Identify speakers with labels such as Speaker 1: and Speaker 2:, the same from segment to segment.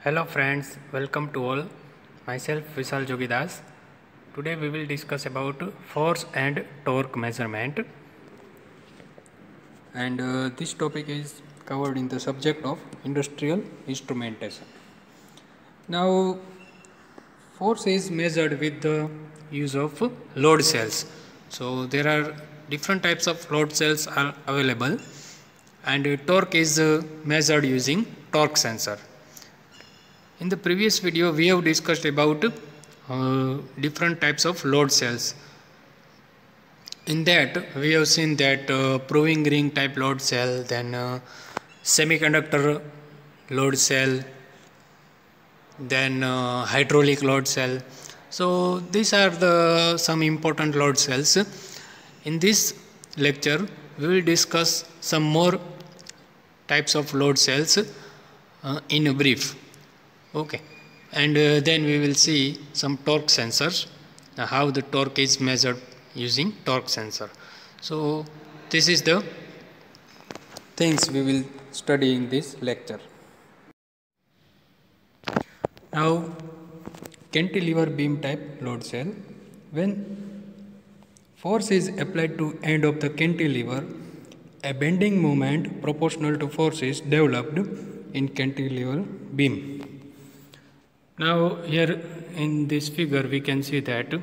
Speaker 1: Hello friends, welcome to all. Myself Vishal Jogidas. Today we will discuss about force and torque measurement. And this topic is covered in the subject of industrial instrumentation. Now, force is measured with the use of load cells. So there are different types of load cells are available, and torque is measured using torque sensor. In the previous video, we have discussed about different types of load cells. In that, we have seen that proving ring type load cell, then semiconductor load cell, then hydraulic load cell. So these are the some important load cells. In this lecture, we will discuss some more types of load cells in a brief. Okay, and then we will see some torque sensors, how the torque is measured using torque sensor. So this is the things we will study in this lecture. Now, cantilever beam type load cell. When force is applied to end of the cantilever, a bending moment proportional to force is developed in cantilever beam. Now here in this figure we can see that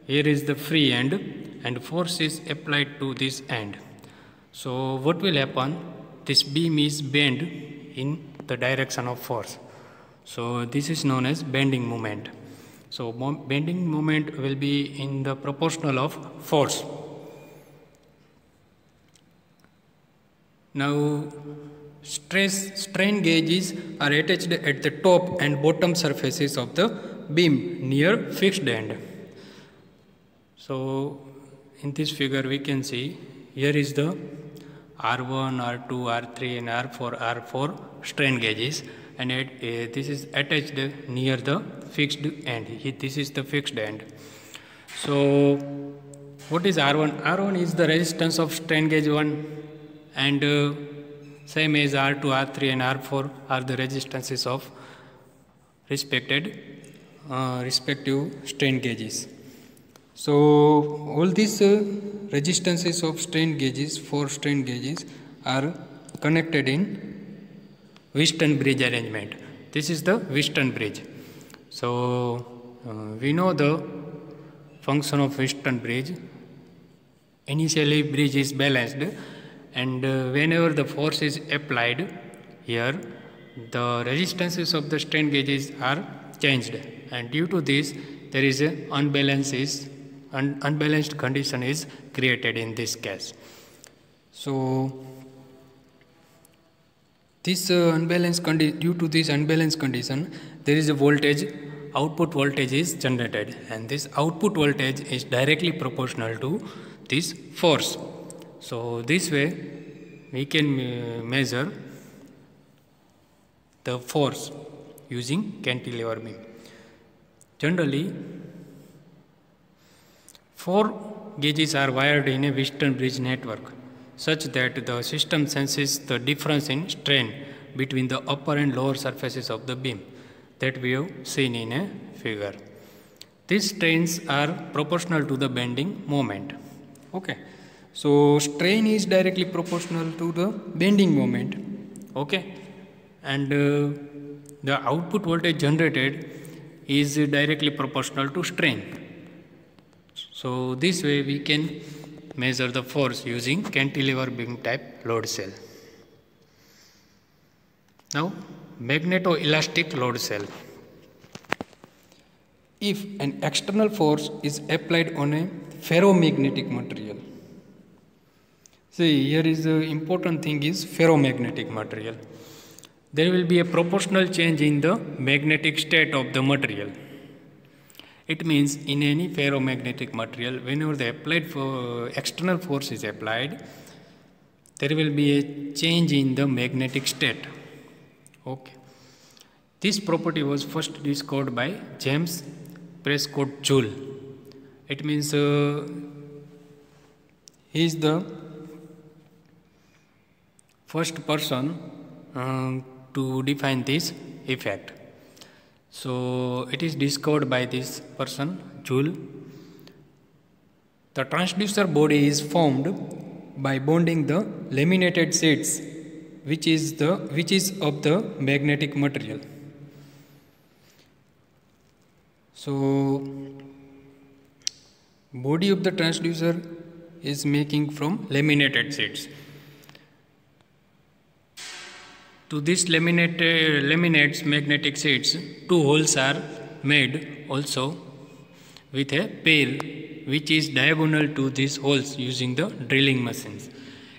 Speaker 1: here is the free end and force is applied to this end. So what will happen? This beam is bent in the direction of force. So this is known as bending moment. So bending moment will be in the proportional of force. Now strain gauges are attached at the top and bottom surfaces of the beam near fixed end. So in this figure we can see here is the R1, R2, R3 and R4 strain gauges, and this is attached near the fixed end. This is the fixed end. So what is R1? R1 is the resistance of strain gauge 1, and same as R2, R3 and R4 are the resistances of respective strain gauges. So all these resistances of strain gauges, 4 strain gauges, are connected in Wheatstone bridge arrangement. This is the Wheatstone bridge. So we know the function of Wheatstone bridge. Initially bridge is balanced, and whenever the force is applied here, the resistances of the strain gauges are changed, and due to this there is a unbalanced condition is created in this case. So this due to this unbalanced condition, there is a voltage, output voltage is generated, and this output voltage is directly proportional to this force. So this way we can measure the force using cantilever beam. Generally 4 gauges are wired in a Wheatstone bridge network such that the system senses the difference in strain between the upper and lower surfaces of the beam that we have seen in a figure. These strains are proportional to the bending moment. Okay. So strain is directly proportional to the bending moment. Okay. And the output voltage generated is directly proportional to strain. So this way we can measure the force using cantilever beam type load cell. Now magnetoelastic load cell. If an external force is applied on a ferromagnetic material, see, here is the important thing is ferromagnetic material, there will be a proportional change in the magnetic state of the material. It means in any ferromagnetic material, whenever the external force is applied, there will be a change in the magnetic state. Okay. This property was first discovered by James Prescott Joule. It means he is the first person to define this effect. So it is discovered by this person, Joule. The transducer body is formed by bonding the laminated sheets, which is of the magnetic material. So body of the transducer is making from laminated sheets. To this laminates magnetic sheets, two holes are made also with a pair which is diagonal to these holes using the drilling machines.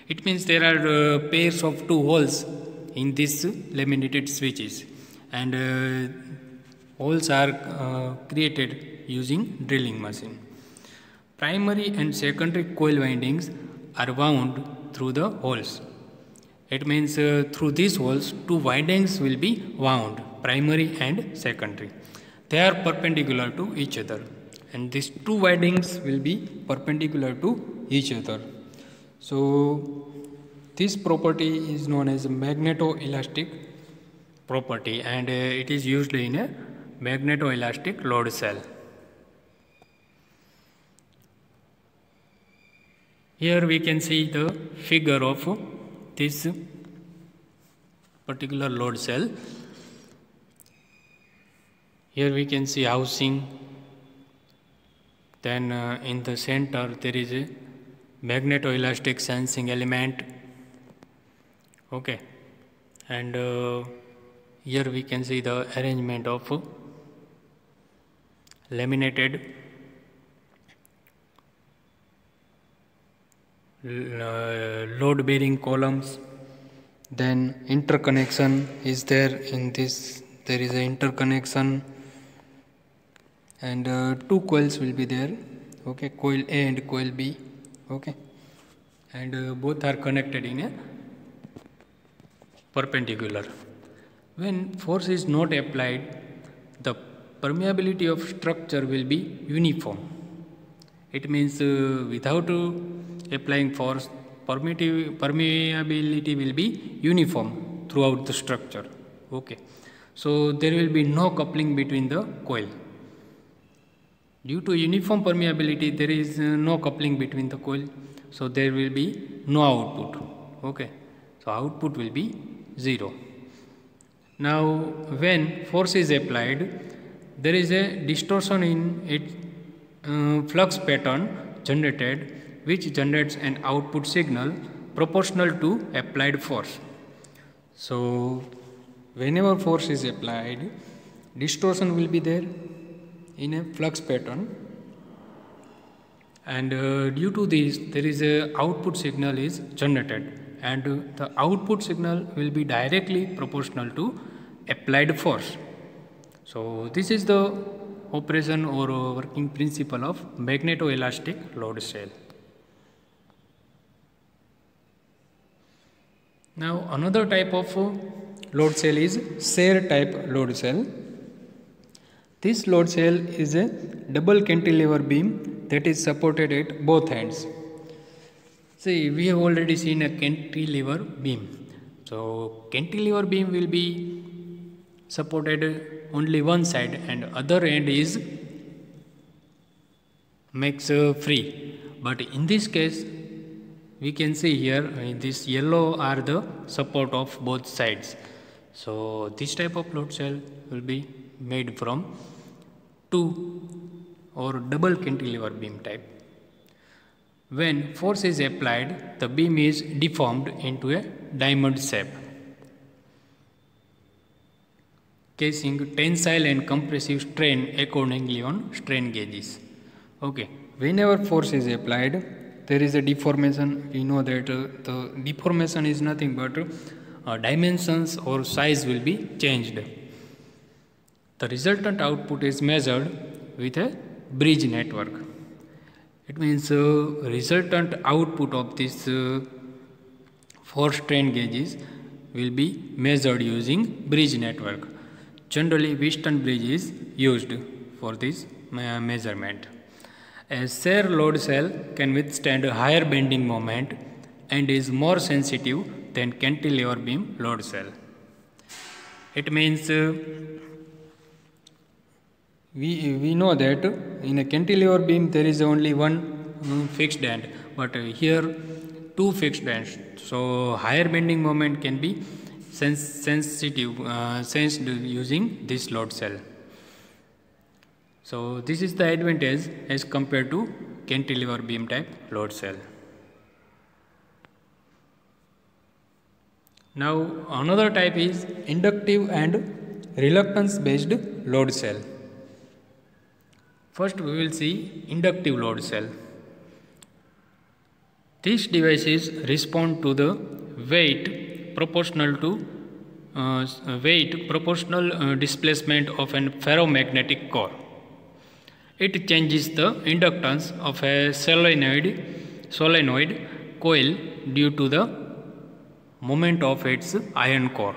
Speaker 1: It means there are pairs of two holes in these laminated switches, and holes are created using drilling machine. Primary and secondary coil windings are wound through the holes. It means through these holes, two windings will be wound, primary and secondary. They are perpendicular to each other, and these two windings will be perpendicular to each other. So this property is known as magnetoelastic property, and it is used in a magnetoelastic load cell. Here we can see the figure of this particular load cell. Here we can see housing, then in the center there is a magnetoelastic sensing element, okay, and here we can see the arrangement of laminated load bearing columns. Then interconnection is there in this. There is an interconnection, and two coils will be there, okay, coil A and coil B, okay, and both are connected in a perpendicular. When force is not applied, the permeability of structure will be uniform. It means without applying force, permeability will be uniform throughout the structure, okay. So there will be no coupling between the coil. Due to uniform permeability, there is no coupling between the coil, so there will be no output, okay. So output will be 0. Now when force is applied, there is a distortion in its flux pattern generated, which generates an output signal proportional to applied force. So whenever force is applied, distortion will be there in a flux pattern, and due to this there is a output signal is generated, and the output signal will be directly proportional to applied force. So this is the operation or working principle of magnetoelastic load cell. Now another type of load cell is shear type load cell. This load cell is a double cantilever beam that is supported at both ends. See, we have already seen a cantilever beam. So cantilever beam will be supported only one side, and other end is makes free. But in this case, we can see here this yellow are the support of both sides. So this type of load cell will be made from two or double cantilever beam type. When force is applied, the beam is deformed into a diamond shape, casing tensile and compressive strain accordingly on strain gauges. Okay, whenever force is applied, there is a deformation. We know that the deformation is nothing but dimensions or size will be changed. The resultant output is measured with a bridge network. It means resultant output of this 4 strain gauges will be measured using bridge network. Generally, Wheatstone bridge is used for this measurement. A shear load cell can withstand a higher bending moment and is more sensitive than cantilever beam load cell. It means we know that in a cantilever beam there is only one fixed end, but here two fixed ends. So higher bending moment can be sensed using this load cell. So this is the advantage as compared to cantilever beam type load cell. Now another type is inductive and reluctance based load cell. First we will see inductive load cell. These devices respond to the weight proportional displacement of an ferromagnetic core. It changes the inductance of a solenoid coil due to the moment of its iron core.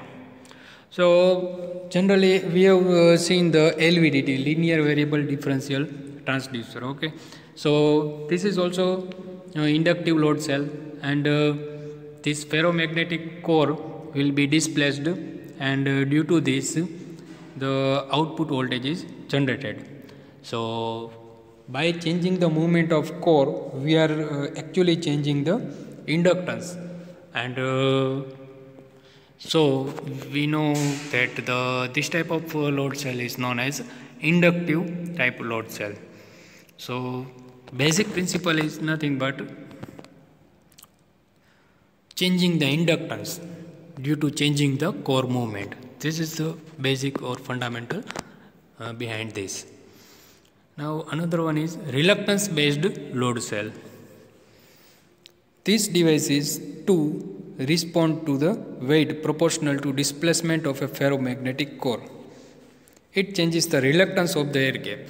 Speaker 1: So generally we have seen the LVDT, linear variable differential transducer. Okay, so this is also inductive load cell, and this ferromagnetic core will be displaced, and due to this the output voltage is generated. So by changing the movement of core, we are actually changing the inductance, and so we know that this type of load cell is known as inductive type load cell. So basic principle is nothing but changing the inductance due to changing the core movement. This is the basic or fundamental behind this. Now another one is reluctance based load cell. This device is to respond to the weight proportional to displacement of a ferromagnetic core. It changes the reluctance of the air gap.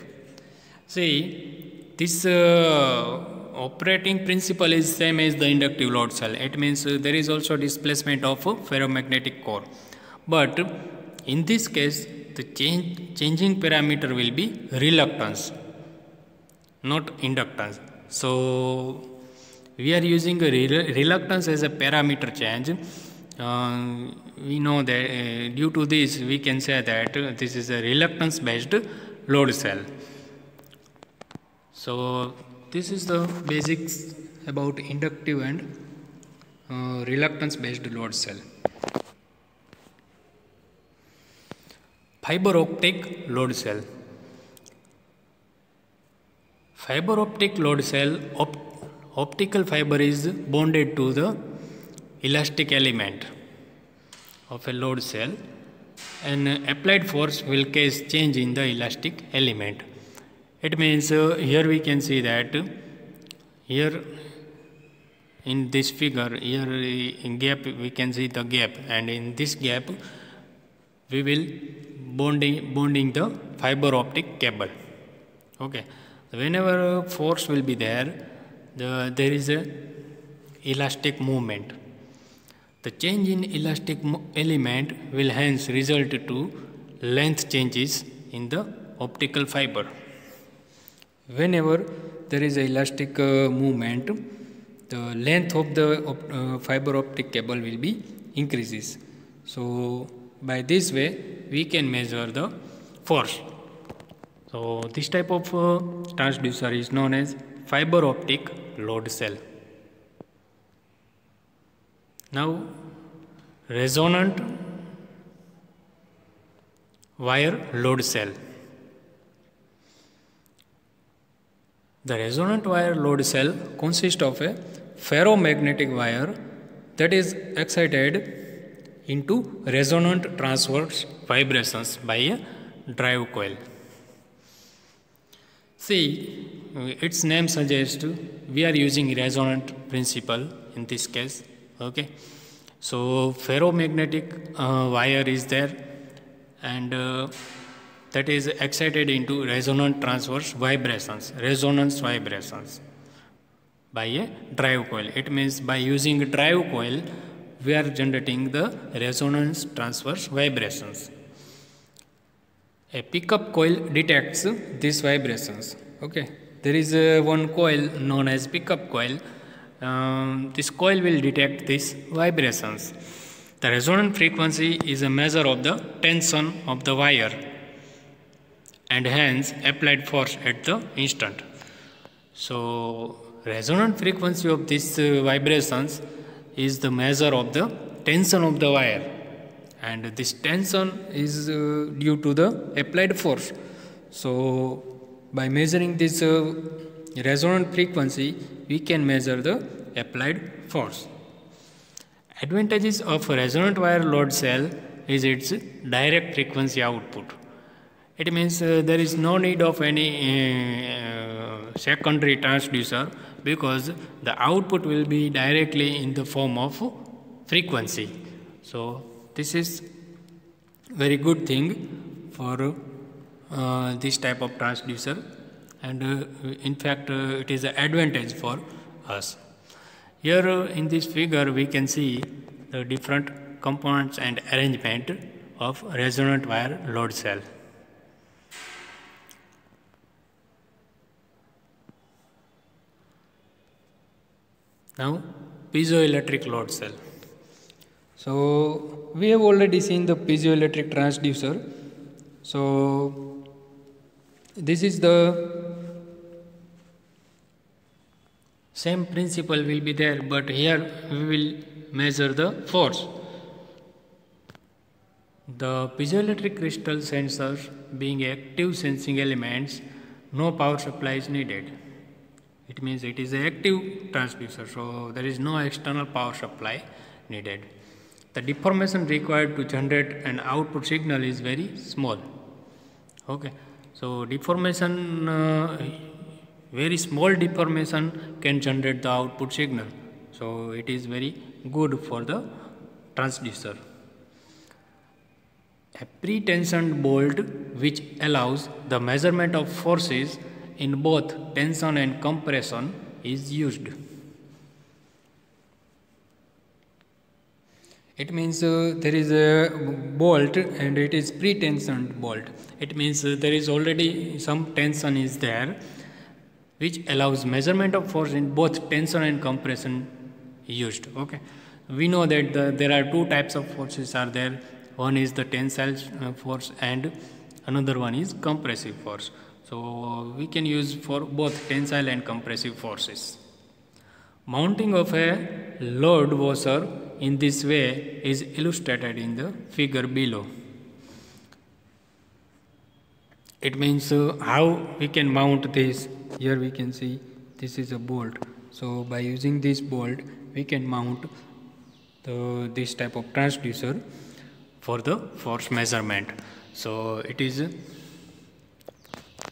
Speaker 1: See, this operating principle is same as the inductive load cell. It means there is also displacement of a ferromagnetic core, but in this case the changing parameter will be reluctance, not inductance. So we are using a reluctance as a parameter change. We know that due to this we can say that this is a reluctance based load cell. So this is the basics about inductive and reluctance based load cell. Fiber optic load cell. Fiber optic load cell, optical fiber is bonded to the elastic element of a load cell, and applied force will cause change in the elastic element. It means here we can see that here in this figure, here in gap we can see the gap, and in this gap we will bonding the fiber optic cable. Okay, whenever force will be there, there is a elastic movement. The change in elastic element will hence result to length changes in the optical fiber. Whenever there is a elastic movement, the length of the fiber optic cable will be increases. So by this way we can measure the force. So this type of transducer is known as fiber optic load cell. Now resonant wire load cell. The resonant wire load cell consists of a ferromagnetic wire that is excited into resonant transverse vibrations by a drive coil. See, its name suggests we are using resonant principle in this case. Okay, so ferromagnetic wire is there, and that is excited into resonant transverse vibrations, resonance vibrations by a drive coil. It means by using a drive coil we are generating the resonance transverse vibrations. A pickup coil detects these vibrations. Okay, there is one coil known as pickup coil. This coil will detect these vibrations. The resonant frequency is a measure of the tension of the wire, and hence applied force at the instant. So resonant frequency of these vibrations is the measure of the tension of the wire, and this tension is due to the applied force. So by measuring this resonant frequency, we can measure the applied force. Advantages of a resonant wire load cell is its direct frequency output. It means there is no need of any secondary transducer, because the output will be directly in the form of frequency. So this is very good thing for this type of transducer, and in fact it is an advantage for us. Here in this figure we can see the different components and arrangement of resonant wire load cell. Now piezoelectric load cell. So we have already seen the piezoelectric transducer. So this is the same principle will be there, but here we will measure the force. The piezoelectric crystal sensors being active sensing elements, no power supply is needed. It means it is an active transducer, so there is no external power supply needed. The deformation required to generate an output signal is very small. Okay, so deformation, very small deformation can generate the output signal. So it is very good for the transducer. A pre-tensioned bolt which allows the measurement of forces in both tension and compression is used. It means there is a bolt and it is pre-tensioned bolt. It means there is already some tension is there, which allows measurement of force in both tension and compression used. Okay, we know that there are two types of forces are there. One is the tensile force and another one is compressive force. So we can use for both tensile and compressive forces. Mounting of a load washer in this way is illustrated in the figure below. It means how we can mount this. Here we can see this is a bolt. So by using this bolt we can mount this type of transducer for the force measurement. So it is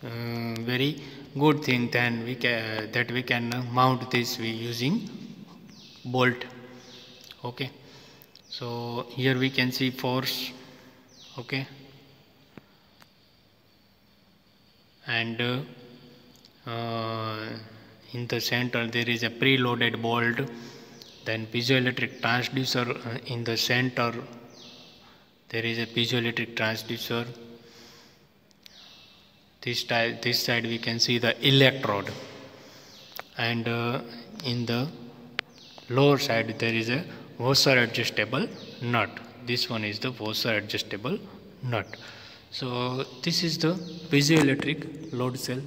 Speaker 1: very good thing then that we can mount this using bolt. Okay, so here we can see force. Okay, and in the center there is a preloaded bolt, then piezoelectric transducer in the center there is a piezoelectric transducer. This side we can see the electrode, and in the lower side there is a washer adjustable nut. This one is the washer adjustable nut. So this is the piezoelectric load cell.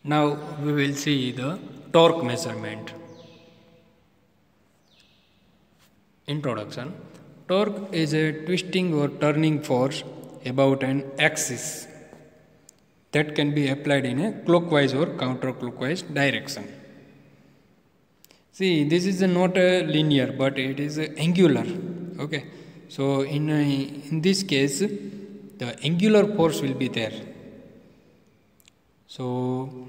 Speaker 1: Now we will see the torque measurement. Introduction. Torque is a twisting or turning force about an axis that can be applied in a clockwise or counterclockwise direction. See, this is not a linear, but it is angular. Okay, so in this case the angular force will be there. So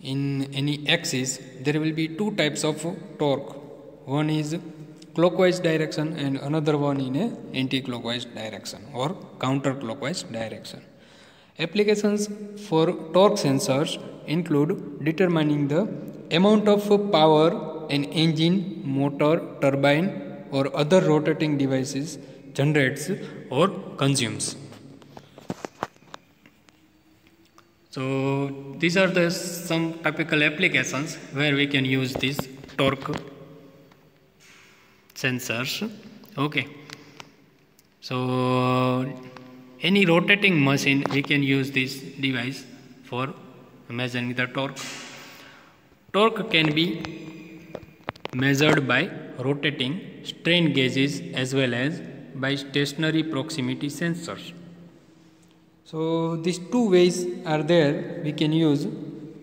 Speaker 1: in any axis there will be two types of torque. One is clockwise direction and another one in a anti-clockwise direction or counterclockwise direction. Applications for torque sensors include determining the amount of power an engine, motor, turbine or other rotating devices generates or consumes. So these are some typical applications where we can use these torque sensors. Okay, So any rotating machine, we can use this device for measuring the torque. Torque can be measured by rotating strain gauges as well as by stationary proximity sensors. So these two ways are there we can use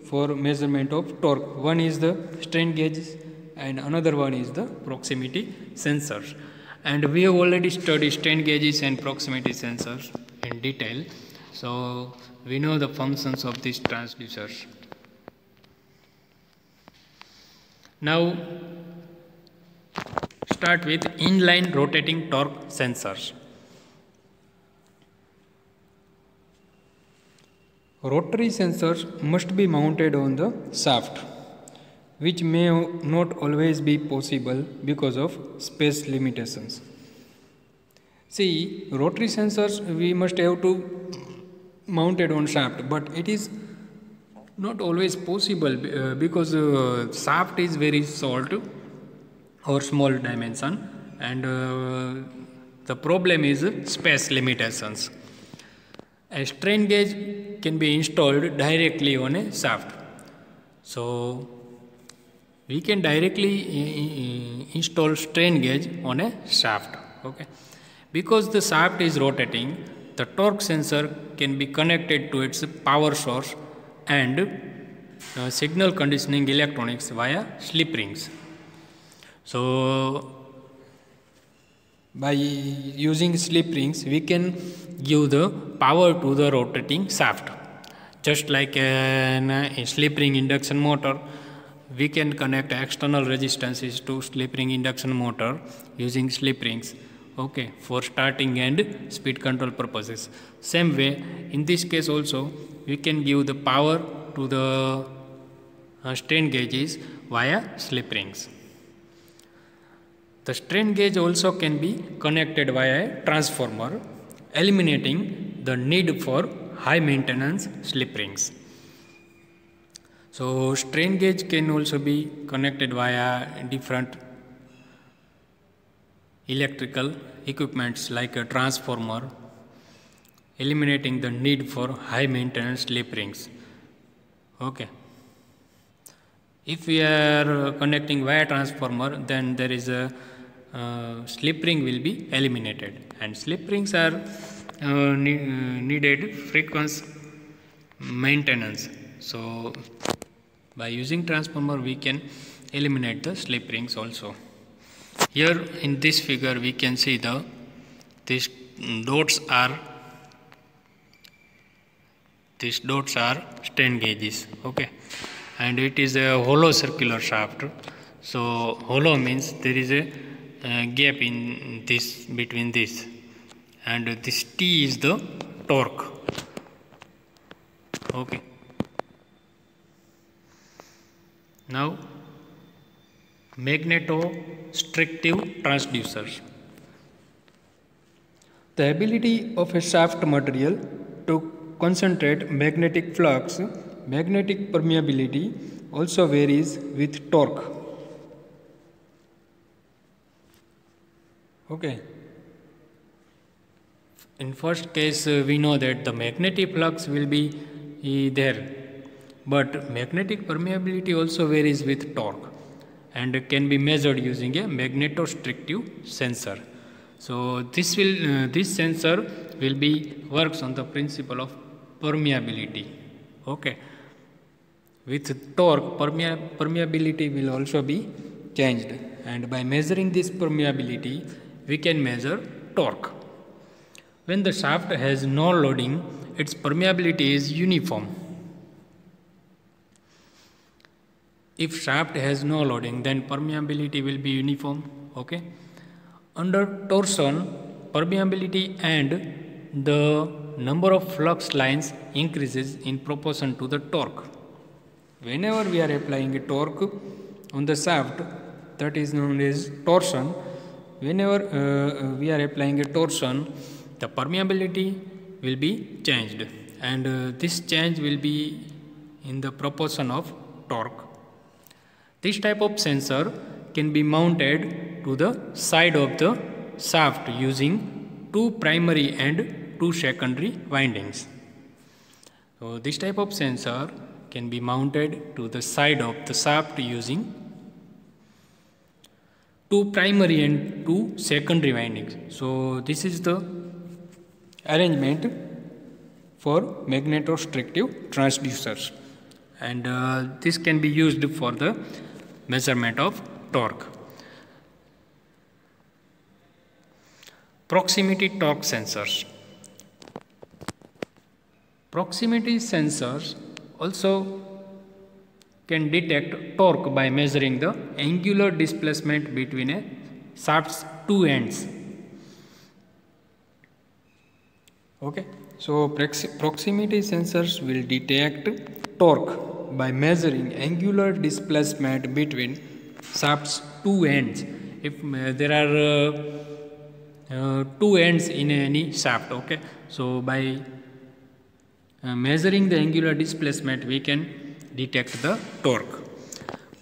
Speaker 1: for measurement of torque. One is the strain gauges and another one is the proximity sensors. And we have already studied strain gauges and proximity sensors in detail. So we know the functions of these transducers. Now start with inline rotating torque sensors. Rotary sensors must be mounted on the shaft, which may not always be possible because of space limitations. See, rotary sensors we must have to mount it on shaft, but it is not always possible because shaft is very short or small dimension, and the problem is space limitations. A strain gauge can be installed directly on a shaft. So we can directly install strain gauge on a shaft. Okay, because the shaft is rotating, the torque sensor can be connected to its power source and signal conditioning electronics via slip rings. So by using slip rings, we can give the power to the rotating shaft. Just like a slip ring induction motor, we can connect external resistances to slip ring induction motor using slip rings, okay, for starting and speed control purposes. Same way, in this case also, we can give the power to the strain gauges via slip rings. The strain gauge also can be connected via a transformer, eliminating the need for high maintenance slip rings. So strain gauge can also be connected via different electrical equipments like a transformer, eliminating the need for high maintenance slip rings. Okay. If we are connecting via transformer, then there is a slip ring will be eliminated, and slip rings are needed frequent maintenance. So by using transformer, we can eliminate the slip rings also. Here in this figure, we can see these dots are strain gauges. Okay, and it is a hollow circular shaft. So hollow means there is a gap in this, between this, and this T is the torque. Okay. Now magnetostrictive transducers. The ability of a shaft material to concentrate magnetic flux, magnetic permeability also varies with torque. Okay. In first case, we know that the magnetic flux will be there, but magnetic permeability also varies with torque and can be measured using a magnetostrictive sensor. So this sensor will be works on the principle of permeability. Okay. With torque, permeability will also be changed, and by measuring this permeability, we can measure torque. When the shaft has no loading, its permeability is uniform. If shaft has no loading, then permeability will be uniform. Okay. Under torsion, permeability and the number of flux lines increases in proportion to the torque. Whenever we are applying a torque on the shaft, that is known as torsion. Whenever we are applying a torsion, the permeability will be changed, and this change will be in the proportion of torque. This type of sensor can be mounted to the side of the shaft using two primary and two secondary windings. So this type of sensor can be mounted to the side of the shaft using two primary and two secondary windings. So this is the arrangement for magnetostrictive transducers, and this can be used for the measurement of torque. Proximity torque sensors. Proximity sensors also can detect torque by measuring the angular displacement between a shaft's two ends. Okay, so proximity sensors will detect torque by measuring angular displacement between shaft's two ends. If there are two ends in any shaft, okay, so by measuring the angular displacement we can detect the torque.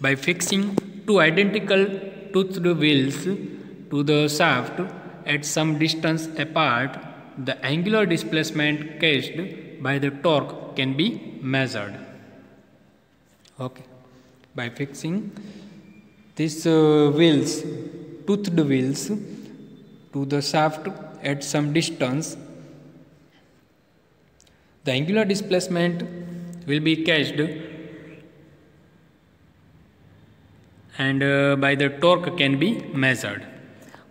Speaker 1: By fixing two identical toothed wheels to the shaft at some distance apart, the angular displacement caused by the torque can be measured. Okay, by fixing these toothed wheels to the shaft at some distance, the angular displacement will be caused, and by the torque can be measured.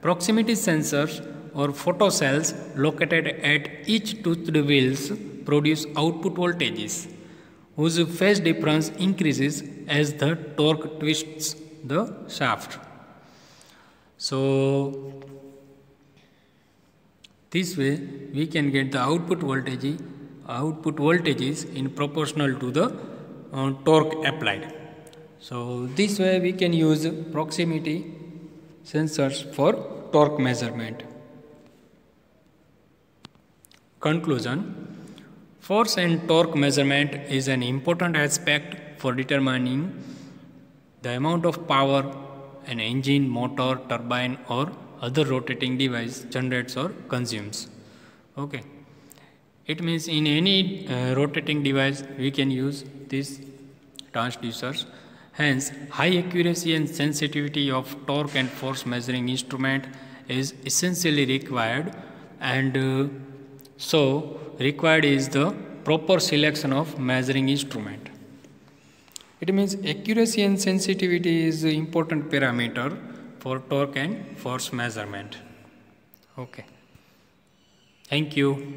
Speaker 1: Proximity sensors or photocells located at each toothed wheels produce output voltages whose phase difference increases as the torque twists the shaft. So this way we can get the output voltages in proportional to the torque applied. So this way we can use proximity sensors for torque measurement. Conclusion: force and torque measurement is an important aspect for determining the amount of power an engine, motor, turbine or other rotating device generates or consumes. Okay, it means in any rotating device we can use these transducers. Hence, high accuracy and sensitivity of torque and force measuring instrument is essentially required, and so required is the proper selection of measuring instrument. It means accuracy and sensitivity is an important parameter for torque and force measurement. Okay. Thank you.